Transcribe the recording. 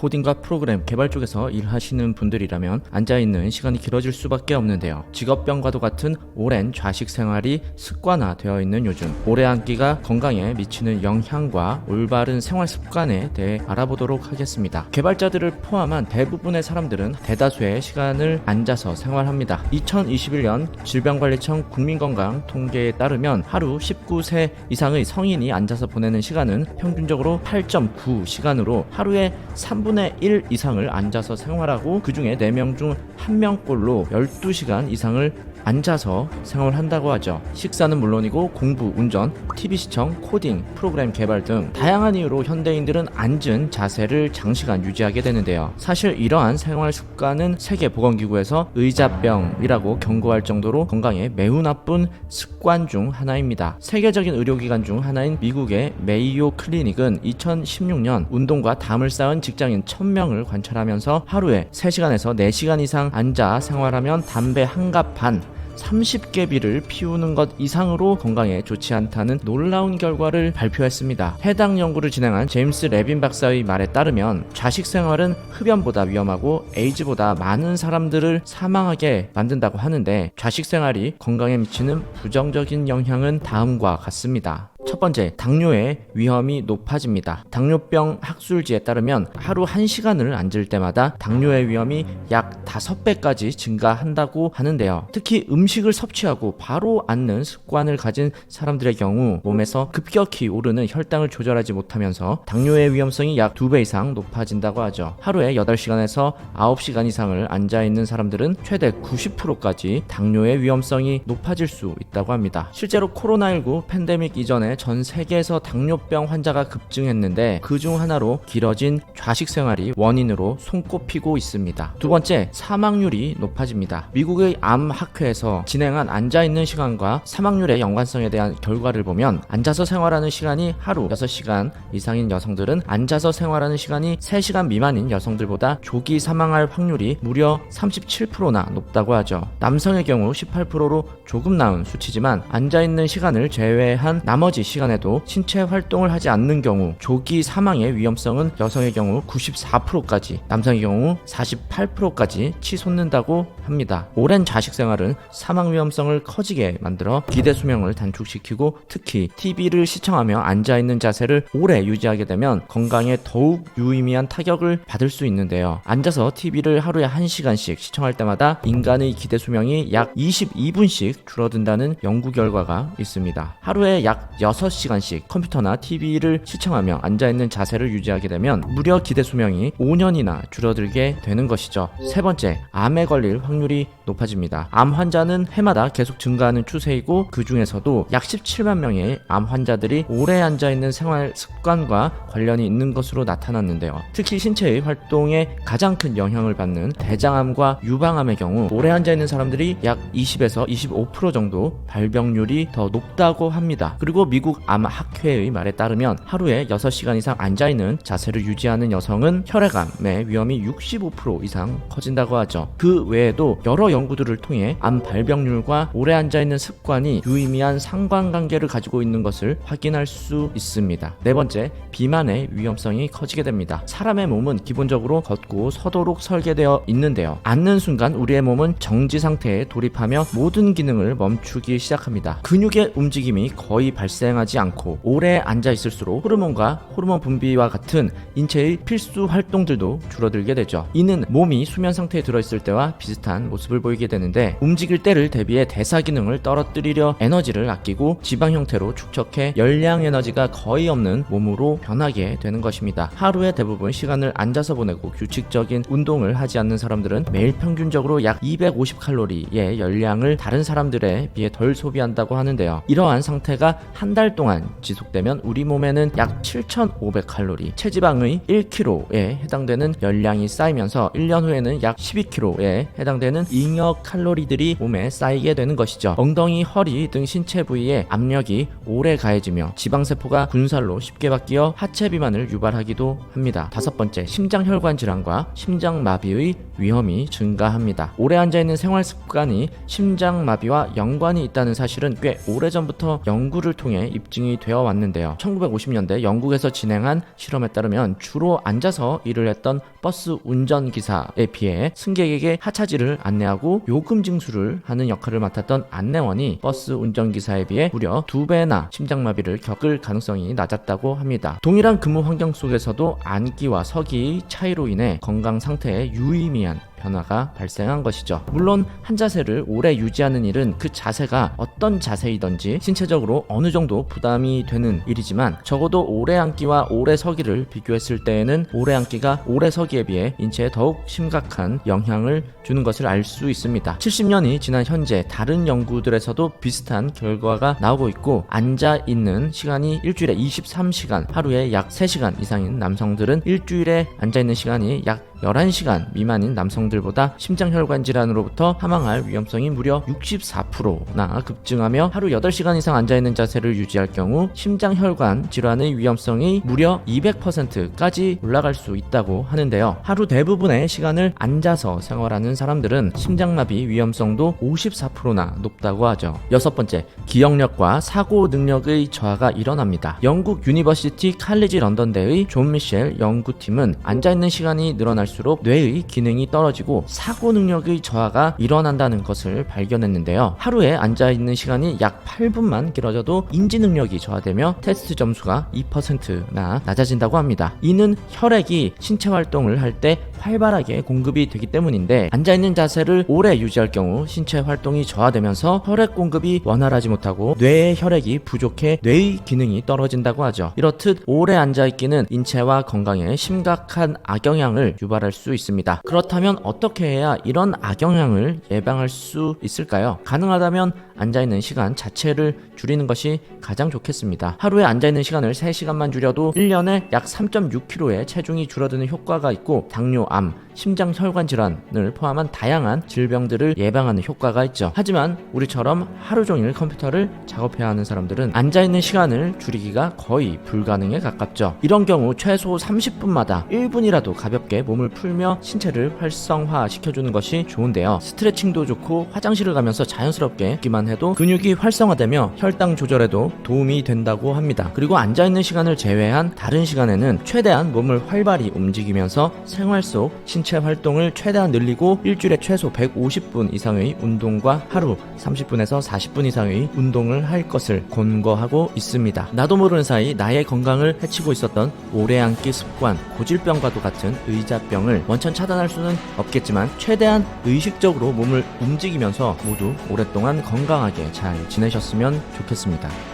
코딩과 프로그램 개발 쪽에서 일하시는 분들이라면 앉아있는 시간이 길어질 수밖에 없는데요. 직업병과도 같은 오랜 좌식 생활이 습관화되어 있는 요즘, 오래 앉기가 건강에 미치는 영향과 올바른 생활 습관에 대해 알아보도록 하겠습니다. 개발자들을 포함한 대부분의 사람들은 대다수의 시간을 앉아서 생활합니다. 2021년 질병관리청 국민건강 통계에 따르면 하루 19세 이상의 성인이 앉아서 보내는 시간은 평균적으로 8.9시간으로 하루에 3분의 1 이상을 앉아서 생활하고 그 중에 4명 중 1명꼴로 12시간 이상을 앉아서 생활한다고 하죠. 식사는 물론이고 공부, 운전, TV 시청, 코딩, 프로그램 개발 등 다양한 이유로 현대인들은 앉은 자세를 장시간 유지하게 되는데요. 사실 이러한 생활 습관은 세계보건기구에서 의자병이라고 경고할 정도로 건강에 매우 나쁜 습관 중 하나입니다. 세계적인 의료기관 중 하나인 미국의 메이오 클리닉은 2016년 운동과 담을 쌓은 직장인 1000명을 관찰하면서 하루에 3시간에서 4시간 이상 앉아 생활하면 담배 한 갑 반 30개비를 피우는 것 이상으로 건강에 좋지 않다는 놀라운 결과를 발표했습니다. 해당 연구를 진행한 제임스 레빈 박사의 말에 따르면 좌식 생활은 흡연보다 위험하고 에이즈보다 많은 사람들을 사망하게 만든다고 하는데 좌식 생활이 건강에 미치는 부정적인 영향은 다음과 같습니다. 첫 번째, 당뇨의 위험이 높아집니다. 당뇨병 학술지에 따르면 하루 1시간을 앉을 때마다 당뇨의 위험이 약 5배까지 증가한다고 하는데요. 특히 음식을 섭취하고 바로 앉는 습관을 가진 사람들의 경우 몸에서 급격히 오르는 혈당을 조절하지 못하면서 당뇨의 위험성이 약 2배 이상 높아진다고 하죠. 하루에 8시간에서 9시간 이상을 앉아있는 사람들은 최대 90%까지 당뇨의 위험성이 높아질 수 있다고 합니다. 실제로 코로나19 팬데믹 이전에 전 세계에서 당뇨병 환자가 급증했는데 그중 하나로 길어진 좌식 생활이 원인으로 손꼽히고 있습니다. 두 번째, 사망률이 높아집니다. 미국의 암학회에서 진행한 앉아있는 시간과 사망률의 연관성에 대한 결과를 보면 앉아서 생활하는 시간이 하루 6시간 이상인 여성들은 앉아서 생활하는 시간이 3시간 미만인 여성들보다 조기 사망할 확률이 무려 37%나 높다고 하죠. 남성의 경우 18%로 조금 나은 수치지만 앉아있는 시간을 제외한 나머지 시간에도 신체 활동을 하지 않는 경우 조기 사망의 위험성은 여성의 경우 94%까지, 남성의 경우 48%까지 치솟는다고 합니다. 오랜 좌식 생활은 사망 위험성을 커지게 만들어 기대 수명을 단축시키고 특히 TV를 시청하며 앉아있는 자세를 오래 유지하게 되면 건강에 더욱 유의미한 타격을 받을 수 있는데요. 앉아서 TV를 하루에 1시간씩 시청할 때마다 인간의 기대 수명이 약 22분씩 줄어든다는 연구 결과가 있습니다. 하루에 약 6시간씩 컴퓨터나 TV를 시청하며 앉아있는 자세를 유지하게 되면 무려 기대 수명이 5년이나 줄어들게 되는 것이죠. 세 번째, 암에 걸릴 확률이 높아집니다. 암 환자는 해마다 계속 증가하는 추세이고 그 중에서도 약 17만 명의 암 환자들이 오래 앉아있는 생활 습관과 관련이 있는 것으로 나타났는데요. 특히 신체의 활동에 가장 큰 영향을 받는 대장암과 유방암의 경우 오래 앉아있는 사람들이 약 20에서 25% 정도 발병률이 더 높다고 합니다. 그리고 미국 암학회의 말에 따르면 하루에 6시간 이상 앉아있는 자세를 유지하는 여성은 혈액암의 위험이 65% 이상 커진다고 하죠. 그 외에도 여러 연구들을 통해 암 발병률과 오래 앉아있는 습관이 유의미한 상관관계를 가지고 있는 것을 확인할 수 있습니다. 네 번째, 비만의 위험성이 커지게 됩니다. 사람의 몸은 기본적으로 걷고 서도록 설계되어 있는데요. 앉는 순간 우리의 몸은 정지 상태에 돌입하며 모든 기능을 멈추기 시작합니다. 근육의 움직임이 거의 발생하지 않고 오래 앉아 있을수록 호르몬과 호르몬 분비와 같은 인체의 필수 활동들도 줄어들게 되죠. 이는 몸이 수면 상태에 들어있을 때와 비슷한 모습을 보이게 되는데 움직일 때를 대비해 대사 기능을 떨어뜨리려 에너지를 아끼고 지방 형태로 축적해 열량 에너지가 거의 없는 몸으로 변하게 되는 것입니다. 하루에 대부분 시간을 앉아서 보내고 규칙적인 운동을 하지 않는 사람들은 매일 평균적으로 약 250칼로리의 열량을 다른 사람들에 비해 덜 소비한다고 하는데요. 이러한 상태가 한 달 동안 지속되면 우리 몸에는 약 7,500칼로리, 체지방의 1kg에 해당되는 열량이 쌓이면서 1년 후에는 약 12kg에 해당되는 잉여 잉여 칼로리들이 몸에 쌓이게 되는 것이죠. 엉덩이, 허리 등 신체 부위에 압력이 오래 가해지며 지방세포가 군살로 쉽게 바뀌어 하체 비만을 유발하기도 합니다. 5번째, 심장혈관 질환과 심장마비의 위험이 증가합니다. 오래 앉아있는 생활 습관이 심장마비와 연관이 있다는 사실은 꽤 오래전부터 연구를 통해 입증이 되어 왔는데요. 1950년대 영국에서 진행한 실험에 따르면 주로 앉아서 일을 했던 버스 운전기사에 비해 승객에게 하차지를 안내하고 요금 징수를 하는 역할을 맡았던 안내원이 버스 운전기사에 비해 무려 2배나 심장마비를 겪을 가능성이 낮았다고 합니다. 동일한 근무 환경 속에서도 앉기와 서기의 차이로 인해 건강 상태에 유의미한 변화가 발생한 것이죠. 물론 한 자세를 오래 유지하는 일은 그 자세가 어떤 자세이든지 신체적으로 어느 정도 부담이 되는 일이지만 적어도 오래 앉기와 오래 서기를 비교했을 때에는 오래 앉기가 오래 서기에 비해 인체에 더욱 심각한 영향을 주는 것을 알 수 있습니다. 70년이 지난 현재 다른 연구들에서도 비슷한 결과가 나오고 있고, 앉아 있는 시간이 일주일에 23시간, 하루에 약 3시간 이상인 남성들은 일주일에 앉아 있는 시간이 약 11시간 미만인 남성들보다 심장혈관 질환으로부터 사망할 위험성이 무려 64%나 급증하며, 하루 8시간 이상 앉아있는 자세를 유지할 경우 심장혈관 질환의 위험성이 무려 200%까지 올라갈 수 있다고 하는데요. 하루 대부분의 시간을 앉아서 생활하는 사람들은 심장마비 위험성도 54%나 높다고 하죠. 6번째, 기억력과 사고 능력의 저하가 일어납니다. 영국 유니버시티 칼리지 런던대의 존 미셸 연구팀은 앉아있는 시간이 늘어날수록 뇌의 기능이 떨어지고 사고 능력의 저하가 일어난다는 것을 발견했는데요. 하루에 앉아있는 시간이 약 8분만 길어져도 인지 능력이 저하되며 테스트 점수가 2%나 낮아진다고 합니다. 이는 혈액이 신체 활동을 할 때 활발하게 공급이 되기 때문인데, 앉아있는 자세를 오래 유지할 경우 신체 활동이 저하되면서 혈액 공급이 원활하지 못하고 뇌의 혈액이 부족해 뇌의 기능이 떨어진다고 하죠. 이렇듯 오래 앉아있기는 인체와 건강에 심각한 악영향을 유발할 수 있습니다. 그렇다면 어떻게 해야 이런 악영향을 예방할 수 있을까요? 가능하다면 앉아있는 시간 자체를 줄이는 것이 가장 좋겠습니다. 하루에 앉아있는 시간을 3시간만 줄여도 1년에 약 3.6kg의 체중이 줄어드는 효과가 있고, 당뇨, 암, 심장혈관 질환을 포함한 다양한 질병들을 예방하는 효과가 있죠. 하지만 우리처럼 하루 종일 컴퓨터를 작업해야 하는 사람들은 앉아있는 시간을 줄이기가 거의 불가능에 가깝죠. 이런 경우 최소 30분마다 1분이라도 가볍게 몸을 풀며 신체를 활성화시켜주는 것이 좋은데요. 스트레칭도 좋고 화장실을 가면서 자연스럽게 걷기만 해도 근육이 활성화되며 혈당 조절에도 도움이 된다고 합니다. 그리고 앉아있는 시간을 제외한 다른 시간에는 최대한 몸을 활발히 움직이면서 생활 속 신체 활동을 최대한 늘리고 일주일에 최소 150분 이상의 운동과 하루 30분에서 40분 이상의 운동을 할 것을 권고하고 있습니다. 나도 모르는 사이 나의 건강을 해치고 있었던 오래 앉기 습관, 고질병과도 같은 의자병을 원천 차단할 수는 없겠지만 최대한 의식적으로 몸을 움직이면서 모두 오랫동안 건강하게 잘 지내셨으면 좋겠습니다.